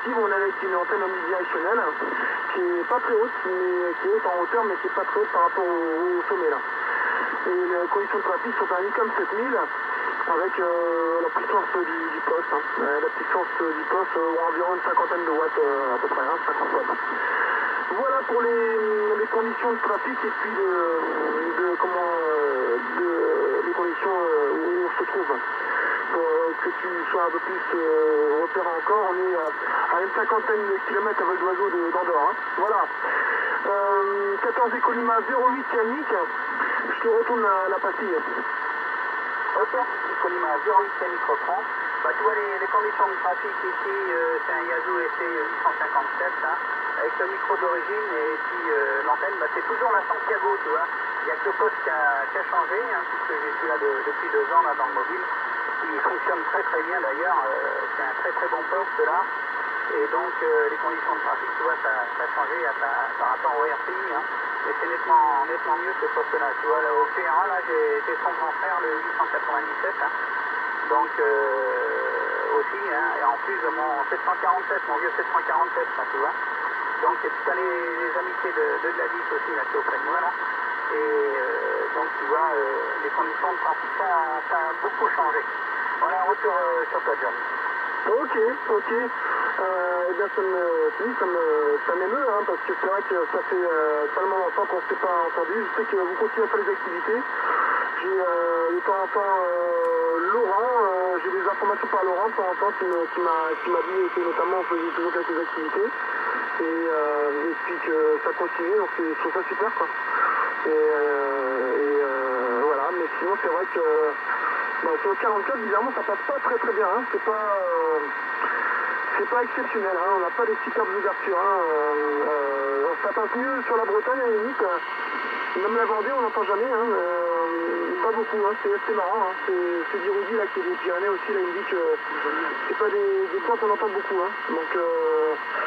locomotive, on est avec une antenne omnidirectionnelle qui est pas très haute, mais qui est haute en hauteur, mais qui est pas très haute par rapport au sommet là. Et les conditions de trafic sont un ICOM 7000 avec la puissance du poste. Hein. La puissance du poste environ une cinquantaine de watts à peu près, hein, 50 watts. Voilà pour les conditions de trafic et puis les conditions où on se trouve. Pour que tu sois un peu plus repéré encore, on est à une cinquantaine de kilomètres à vol d'oiseau d'Andorre. Hein. Voilà. 14 Ecolima 08 Yannick, je te retourne la pastille. Ok, Ecolima 08 Yannick reprend. Bah, tu vois les conditions de trafic ici, c'est un Yaesu ST 857 hein, avec le micro d'origine et puis l'antenne, bah, c'est toujours la Santiago, tu vois. Il n'y a que le poste qui a changé, hein, puisque je suis là depuis 2 ans là, dans le mobile. Il fonctionne très très bien d'ailleurs, c'est un très très bon poste là. Et donc les conditions de trafic, tu vois, ça a changé par rapport au RPI. Hein. Et c'est nettement mieux que ce poste là. Tu vois, là, au QRA, là, j'ai son grand frère, le 897. Hein. Donc aussi, hein, et en plus de mon 747, mon vieux 747, là, tu vois. Donc et puis t'as les amitiés de Gladys aussi là qui est auprès de moi là. Et donc tu vois, les conditions de trafic ça a beaucoup changé. Voilà, retour sur toi John. Ok. Eh bien ça m'émeut hein, parce que c'est vrai que ça fait tellement longtemps qu'on ne s'est pas entendu. Je sais que vous continuez à faire des activités. J'ai de temps en temps Laurent, j'ai des informations par Laurent de temps en temps qui m'a dit que notamment on faisait toujours quelques activités et puis que ça continue, donc je trouve ça super quoi. Voilà, mais sinon c'est vrai que sur le 44 bizarrement ça passe pas très très bien, hein. C'est pas exceptionnel, hein. On n'a pas des superbes ouvertures, hein. Ça passe mieux sur la Bretagne à la limite. Même la Vendée, on n'entend jamais, hein. Pas beaucoup, hein. C'est marrant, hein. C'est Dirudi là qui est des Pyrénées aussi, là il me dit que c'est pas des points qu'on entend beaucoup, hein. Donc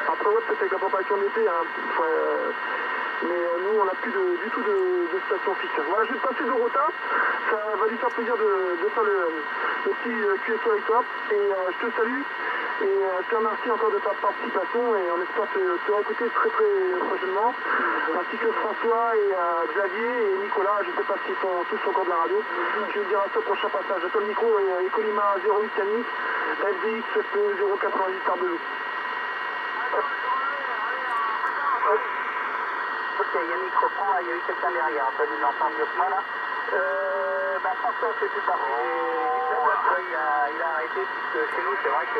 après ouais, peut-être avec la propagation de l'été, hein. Mais nous on n'a plus du tout de station fixe. Voilà, je vais te passer Dorota, ça va lui faire plaisir de faire le petit QSO avec toi. Et je te salue et je te remercie encore de ta participation et on espère te réécouter très très prochainement. Ainsi que François et Xavier et Nicolas, je ne sais pas s'ils sont tous encore de la radio. Tu me diras ça au prochain passage. À toi le micro et Ecolima 08 Yannick, FDX 098 Tarbelou. Ok, Yannick reprend, là, il y a eu quelqu'un derrière, tu as dû l'entendre mieux que moi là. François fait plus partie du club, il a arrêté puisque chez nous c'est vrai que